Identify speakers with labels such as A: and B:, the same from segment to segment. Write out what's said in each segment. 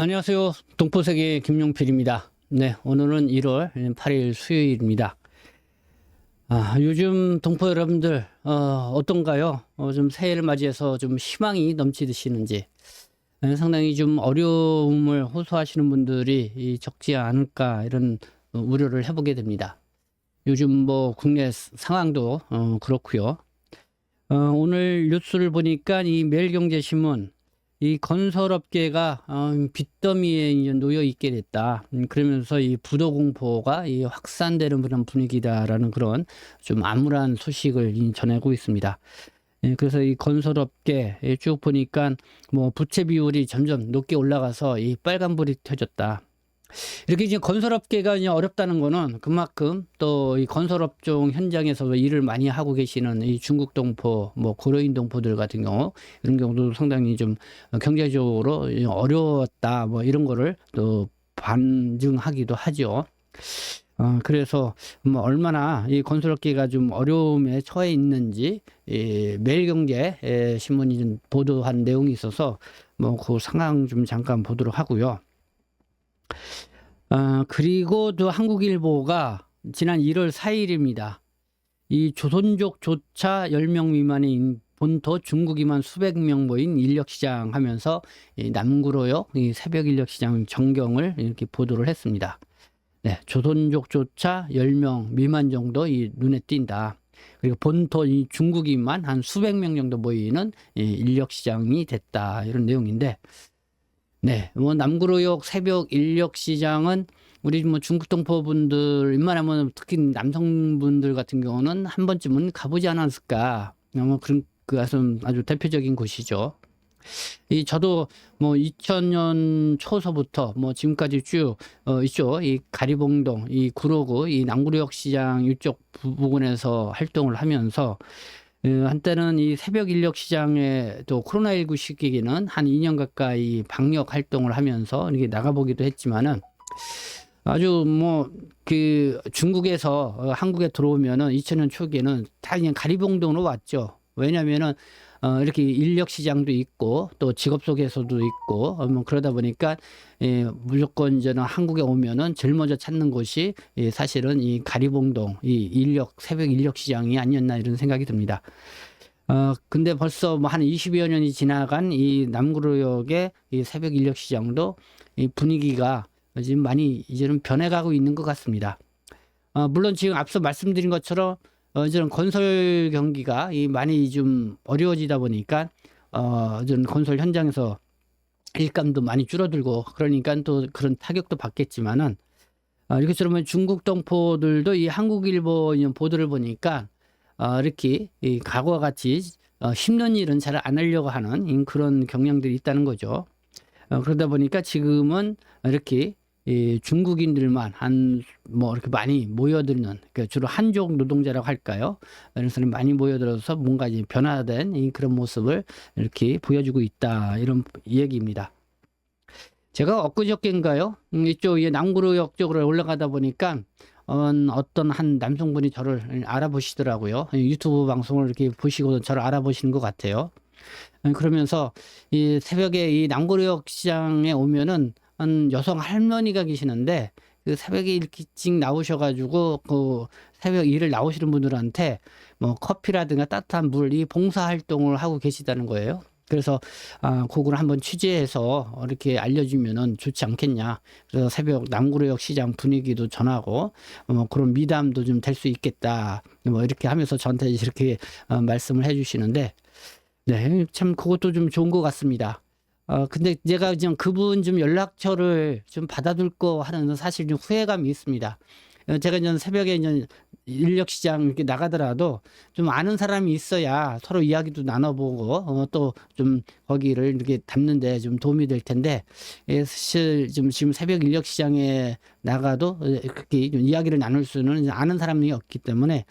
A: 안녕하세요. 동포세계 김용필입니다. 네, 오늘은 1월 8일 수요일입니다. 요즘 동포 여러분들 어떤가요? 좀 새해를 맞이해서 좀 희망이 넘치시는지 상당히 좀 어려움을 호소하시는 분들이 적지 않을까 이런 우려를 해보게 됩니다. 요즘 뭐 국내 상황도 그렇고요. 오늘 뉴스를 보니까 이 매일경제신문 이 건설업계가 빚더미에 이제 놓여 있게 됐다. 그러면서 이 부도 공포가 이 확산되는 그런 분위기다라는 그런 좀 암울한 소식을 전하고 있습니다. 예, 그래서 이 건설업계 쭉 보니까 뭐 부채 비율이 점점 높게 올라가서 이 빨간불이 켜졌다. 이렇게 이제 건설업계가 이제 어렵다는 거는 그만큼 또 이 건설업종 현장에서 일을 많이 하고 계시는 이 중국 동포, 뭐 고려인 동포들 같은 경우 이런 경우도 상당히 좀 경제적으로 어려웠다, 뭐 이런 거를 또 반증하기도 하죠. 그래서 뭐 얼마나 이 건설업계가 좀 어려움에 처해 있는지 이 매일경제 신문이 좀 보도한 내용이 있어서 뭐 그 상황 좀 잠깐 보도록 하고요. 그리고 또 한국일보가 지난 1월 4일입니다. 이 조선족 조차 10명 미만인 본토 중국이만 수백 명 모인 인력시장 하면서 이 남구로역 이 새벽 인력시장 전경을 이렇게 보도를 했습니다. 네, 조선족조차 10명 미만 정도 이 눈에 띈다. 그리고 본토 이 중국인만 한 수백 명 정도 모이는 이 인력시장이 됐다. 이런 내용인데, 네, 뭐 남구로역 새벽 인력 시장은 우리 뭐 중국 동포분들 웬만하면 특히 남성분들 같은 경우는 한 번쯤은 가보지 않았을까. 뭐 그런 그 아주 대표적인 곳이죠. 이 저도 뭐 2000년 초서부터 뭐 지금까지 쭉 이쪽 이 가리봉동 이 구로구 이 남구로역 시장 이쪽 부근에서 활동을 하면서 한때는 이 새벽 인력 시장에 또 코로나19 시기에는 한 2년 가까이 방역 활동을 하면서 이렇게 나가보기도 했지만은 아주 뭐 그 중국에서 한국에 들어오면은 2000년 초기에는 다 그냥 가리봉동으로 왔죠. 왜냐면은 이렇게 인력 시장도 있고 또 직업 소개서도 있고 뭐 그러다 보니까 무조건 이제는 한국에 오면은 제일 먼저 찾는 곳이 사실은 이 가리봉동 이 새벽 인력 시장이 아니었나 이런 생각이 듭니다. 근데 벌써 뭐 한 20여 년이 지나간 이 남구로역의 이 새벽 인력 시장도 이 분위기가 지금 많이 이제는 변해가고 있는 것 같습니다. 물론 지금 앞서 말씀드린 것처럼 이제는 건설 경기가 많이 좀 어려워지다 보니까 이제는 건설 현장에서 일감도 많이 줄어들고 그러니까 또 그런 타격도 받겠지만은 이렇게처럼 중국 동포들도 이 한국일보 보도를 보니까 이렇게 이 과거와 같이 힘든 일은 잘 안 하려고 하는 그런 경향들이 있다는 거죠. 그러다 보니까 지금은 이렇게 이 중국인들만 뭐 이렇게 많이 모여드는, 그러니까 주로 한족 노동자라고 할까요? 이런 사람이 많이 모여들어서 뭔가 이제 변화된 그런 모습을 이렇게 보여주고 있다. 이런 얘기입니다. 제가 엊그저께인가요? 이쪽 남구로역 쪽으로 올라가다 보니까 어떤 한 남성분이 저를 알아보시더라고요. 유튜브 방송을 이렇게 보시고 저를 알아보시는 것 같아요. 그러면서 이 새벽에 이 남구로역 시장에 오면은 한 여성 할머니가 계시는데 그 새벽에 이렇게 일찍 나오셔가지고 그 새벽 일을 나오시는 분들한테 뭐 커피라든가 따뜻한 물 이 봉사 활동을 하고 계시다는 거예요. 그래서 그걸 한번 취재해서 이렇게 알려주면은 좋지 않겠냐. 그래서 새벽 남구로역 시장 분위기도 전하고 뭐 그런 미담도 좀 될 수 있겠다. 뭐 이렇게 하면서 저한테 이렇게 말씀을 해주시는데, 네, 참 그것도 좀 좋은 것 같습니다. 근데 제가 지금 그분 좀 연락처를 좀 받아둘 거 하는 사실 좀 후회감이 있습니다. 제가 이제 새벽에 이제 인력 시장 이렇게 나가더라도 좀 아는 사람이 있어야 서로 이야기도 나눠보고 또 좀 거기를 이렇게 담는데 좀 도움이 될 텐데, 사실 좀 지금 새벽 인력 시장에 나가도 그렇게 좀 이야기를 나눌 수는 아는 사람이 없기 때문에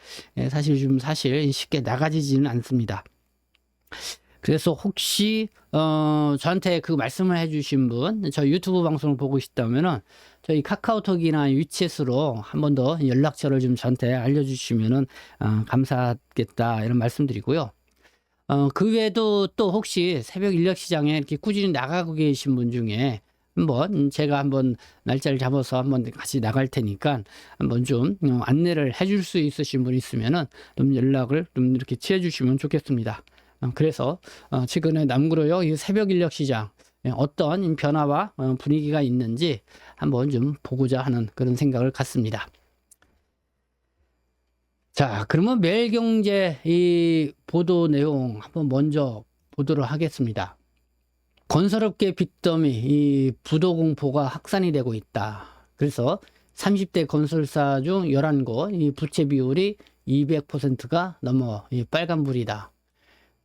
A: 사실 쉽게 나가지지는 않습니다. 그래서 혹시 저한테 그 말씀을 해주신 분, 저 유튜브 방송을 보고 있다면은 저희 카카오톡이나 위챗으로 한 번 더 연락처를 좀 저한테 알려주시면은 감사하겠다 이런 말씀드리고요. 그 외에도 또 혹시 새벽 인력 시장에 이렇게 꾸준히 나가고 계신 분 중에 한번 제가 한번 날짜를 잡아서 한번 같이 나갈 테니까 한번 좀 안내를 해줄 수 있으신 분 있으면은 좀 연락을 좀 이렇게 취해 주시면 좋겠습니다. 그래서 최근에 남구로요 이 새벽 인력 시장 어떤 변화와 분위기가 있는지 한번 좀 보고자 하는 그런 생각을 갖습니다. 자, 그러면 매일경제 이 보도 내용 한번 먼저 보도록 하겠습니다. 건설업계 빚더미 이 부도 공포가 확산이 되고 있다. 그래서 30대 건설사 중 11곳 이 부채 비율이 200%가 넘어 이 빨간불이다.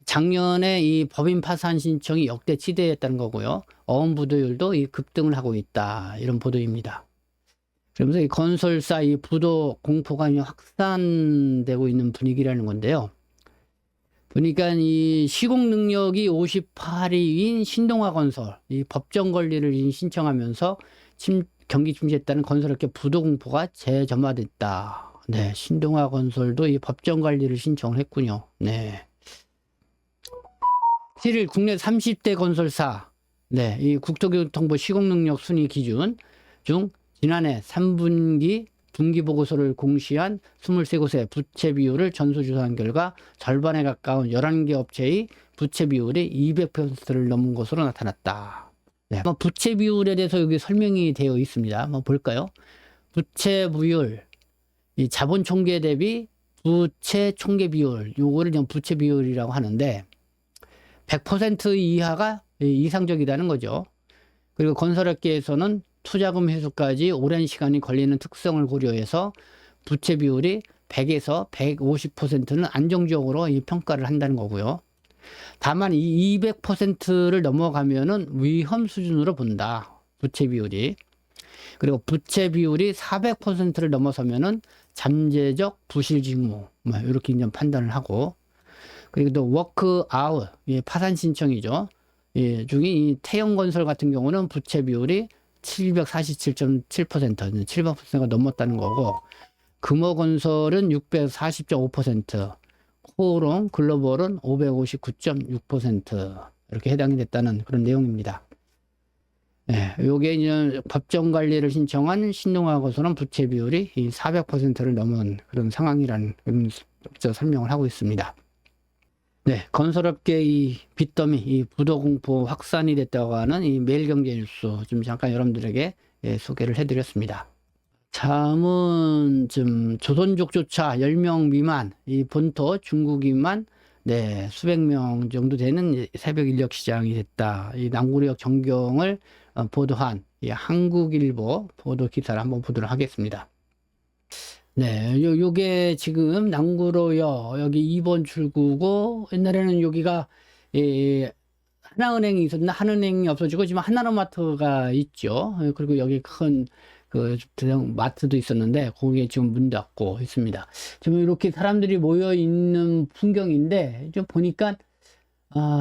A: 작년에 이 법인 파산 신청이 역대 최대였다는 거고요. 어음 부도율도 이 급등을 하고 있다. 이런 보도입니다. 그러면서 이 건설사 이 부도 공포가 확산되고 있는 분위기라는 건데요. 보니까 이 시공 능력이 58위인 신동아 건설, 이 법정 권리를 신청하면서 경기 침체했다는 건설업계 부도 공포가 재점화됐다. 네, 신동아 건설도 이 법정 관리를 신청을 했군요. 네. 7일 국내 30대 건설사, 네, 이 국토교통부 시공능력 순위 기준 중 지난해 3분기 분기 보고서를 공시한 23곳의 부채 비율을 전수조사한 결과 절반에 가까운 11개 업체의 부채 비율이 200%를 넘은 것으로 나타났다. 네, 부채 비율에 대해서 여기 설명이 되어 있습니다. 한번 볼까요? 부채 비율, 이 자본 총계 대비 부채 총계 비율, 요거를 그냥 부채 비율이라고 하는데 100% 이하가 이상적이라는 거죠. 그리고 건설업계에서는 투자금 회수까지 오랜 시간이 걸리는 특성을 고려해서 부채 비율이 100에서 150%는 안정적으로 이 평가를 한다는 거고요. 다만 이 200%를 넘어가면은 위험 수준으로 본다. 부채 비율이. 그리고 부채 비율이 400%를 넘어서면은 잠재적 부실 직무 이렇게 이제 판단을 하고, 그리고 또 워크아웃 파산 신청이죠. 중에 이 태영건설 같은 경우는 부채 비율이 747.7%, 700%가 넘었다는 거고, 금호건설은 640.5%, 코오롱 글로벌은 559.6% 이렇게 해당이 됐다는 그런 내용입니다. 네, 요게 이제 법정 관리를 신청한 신동아 건설은 부채 비율이 400%를 넘은 그런 상황이라는 그런 설명을 하고 있습니다. 네, 건설업계 이 빚더미, 이 부도 공포 확산이 됐다고 하는 이 매일경제 뉴스 좀 잠깐 여러분들에게 소개를 해드렸습니다. 다음은 좀 조선족조차 10명 미만, 이 본토 중국인만 네, 수백 명 정도 되는 새벽 인력 시장이 됐다. 이 남구력 전경을 보도한 이 한국일보 보도 기사를 한번 보도록 하겠습니다. 네, 요게 지금 남구로요. 여기 2번 출구고, 옛날에는 여기가, 하나은행이 있었나? 하나은행이 없어지고, 지금 하나로마트가 있죠. 그리고 여기 큰, 대형 마트도 있었는데, 거기에 지금 문 닫고 있습니다. 지금 이렇게 사람들이 모여 있는 풍경인데, 좀 보니까,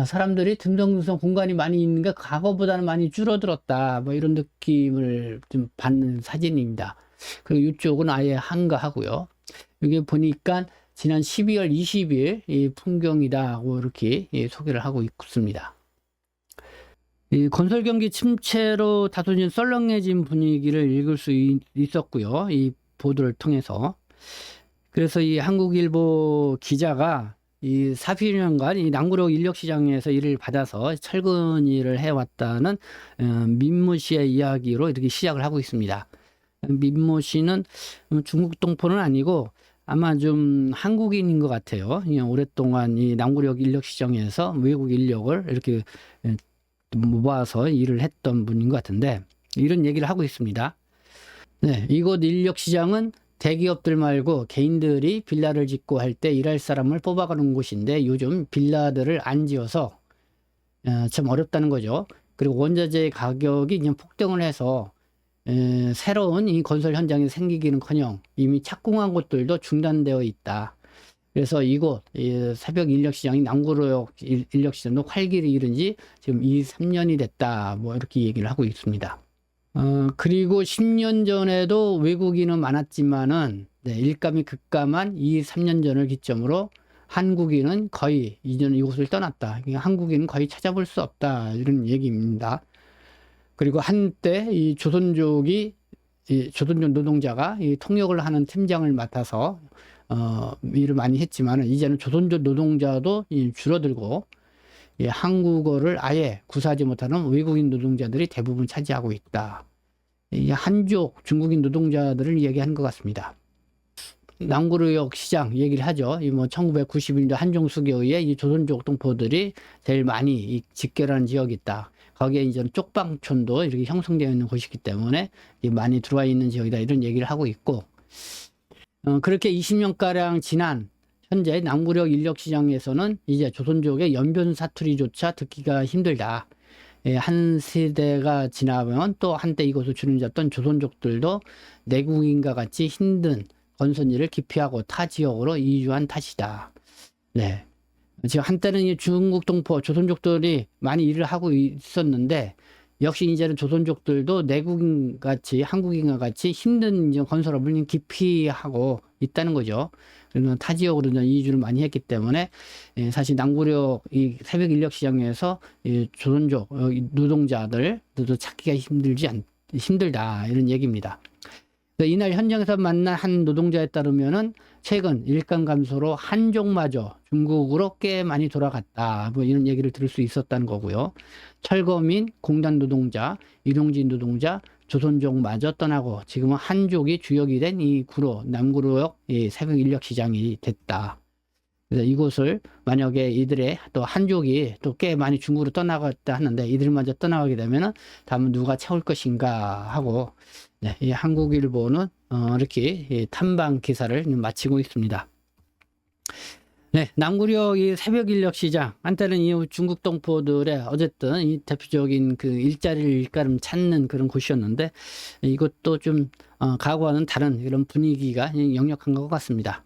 A: 사람들이 듬성듬성 공간이 많이 있는 게 과거보다는 많이 줄어들었다. 뭐 이런 느낌을 좀 받는 사진입니다. 그리고 이쪽은 아예 한가하고요. 여기 보니까 지난 12월 20일 이 풍경이다고 이렇게 소개를 하고 있습니다. 이 건설 경기 침체로 다소 썰렁해진 분위기를 읽을 수 있었고요. 이 보도를 통해서. 그래서 이 한국일보 기자가 이 40년간 이 남구력 인력시장에서 일을 받아서 철근 일을 해왔다는 민모 씨의 이야기로 이렇게 시작을 하고 있습니다. 민모 씨는 중국 동포는 아니고 아마 좀 한국인인 것 같아요. 그냥 오랫동안 이 남구력 인력 시장에서 외국 인력을 이렇게 모아서 일을 했던 분인 것 같은데, 이런 얘기를 하고 있습니다. 네, 이곳 인력 시장은 대기업들 말고 개인들이 빌라를 짓고 할 때 일할 사람을 뽑아가는 곳인데, 요즘 빌라들을 안 지어서 참 어렵다는 거죠. 그리고 원자재 가격이 그냥 폭등을 해서 새로운 이 건설 현장이 생기기는커녕 이미 착공한 곳들도 중단되어 있다. 그래서 이곳 새벽 인력시장이 남구로역 인력시장도 활기를 잃은 지 지금 2-3년이 됐다. 뭐 이렇게 얘기를 하고 있습니다. 그리고 10년 전에도 외국인은 많았지만은 일감이 급감한 2-3년 전을 기점으로 한국인은 거의 이곳을 떠났다. 한국인은 거의 찾아볼 수 없다. 이런 얘기입니다. 그리고 한때 이 조선족이 이 조선족 노동자가 이 통역을 하는 팀장을 맡아서 일을 많이 했지만은 이제는 조선족 노동자도 줄어들고 한국어를 아예 구사하지 못하는 외국인 노동자들이 대부분 차지하고 있다. 이 한족 중국인 노동자들을 얘기하는 것 같습니다. 남구로역 시장 얘기를 하죠. 이 뭐 1991년 한종 수교에 이 조선족 동포들이 제일 많이 집결하는 지역이 있다. 거기에 이제 쪽방촌도 이렇게 형성되어 있는 곳이기 때문에 많이 들어와 있는 지역이다. 이런 얘기를 하고 있고, 그렇게 20년가량 지난 현재 남구력 인력시장에서는 이제 조선족의 연변 사투리조차 듣기가 힘들다. 한 세대가 지나면 또 한때 이곳을 주름잡던 조선족들도 내국인과 같이 힘든 건선일을 기피하고 타 지역으로 이주한 탓이다. 네. 지금 한때는 이 중국 동포 조선족들이 많이 일을 하고 있었는데 역시 이제는 조선족들도 내국인 같이 한국인과 같이 힘든 건설업을 기피하고 있다는 거죠. 그러면 타 지역으로 이주를 많이 했기 때문에 사실 남구력 이 새벽 인력 시장에서 이 조선족 노동자들도 찾기가 힘들다 이런 얘기입니다. 이날 현장에서 만난 한 노동자에 따르면은 최근 일감 감소로 한족마저 중국으로 꽤 많이 돌아갔다. 뭐 이런 얘기를 들을 수 있었다는 거고요. 철거민, 공단 노동자, 일용직 노동자, 조선족마저 떠나고 지금은 한족이 주역이 된 이 구로, 남구로역 새벽 인력 시장이 됐다. 그래서 이곳을 만약에 이들의 또 한족이 또 꽤 많이 중국으로 떠나갔다 하는데 이들마저 떠나가게 되면은 다음은 누가 채울 것인가 하고 네, 이 한국일보는 이렇게 탐방 기사를 마치고 있습니다. 네, 남구력 이 새벽 인력 시장 한때는 이 중국 동포들의 어쨌든 이 대표적인 그 일자리를 찾는 그런 곳이었는데 이것도 좀 과거와는 다른 이런 분위기가 역력한 것 같습니다.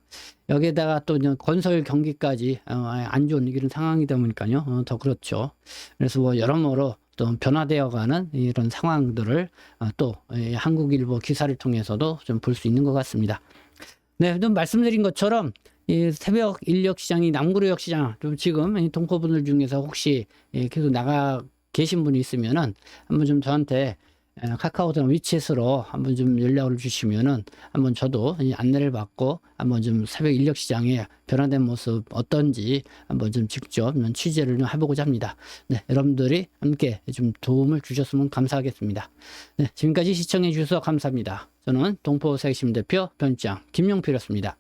A: 여기에다가 또 건설 경기까지 안 좋은 이런 상황이다 보니까요 더 그렇죠. 그래서 뭐 여러모로 또 변화되어가는 이런 상황들을 또 한국일보 기사를 통해서도 좀 볼 수 있는 것 같습니다. 네, 좀 말씀드린 것처럼 이 새벽 인력 시장이 남구로역 시장 좀 지금 이 동포분들 중에서 혹시 계속 나가 계신 분이 있으면은 한번 좀 저한테 카카오톡 위챗으로 한번 좀 연락을 주시면은 한번 저도 안내를 받고 한번 좀 새벽 인력 시장의 변화된 모습 어떤지 한번 좀 직접 취재를 좀 해보고자 합니다. 네, 여러분들이 함께 좀 도움을 주셨으면 감사하겠습니다. 네, 지금까지 시청해 주셔서 감사합니다. 저는 동포세계신문 대표 편집장 김용필이었습니다.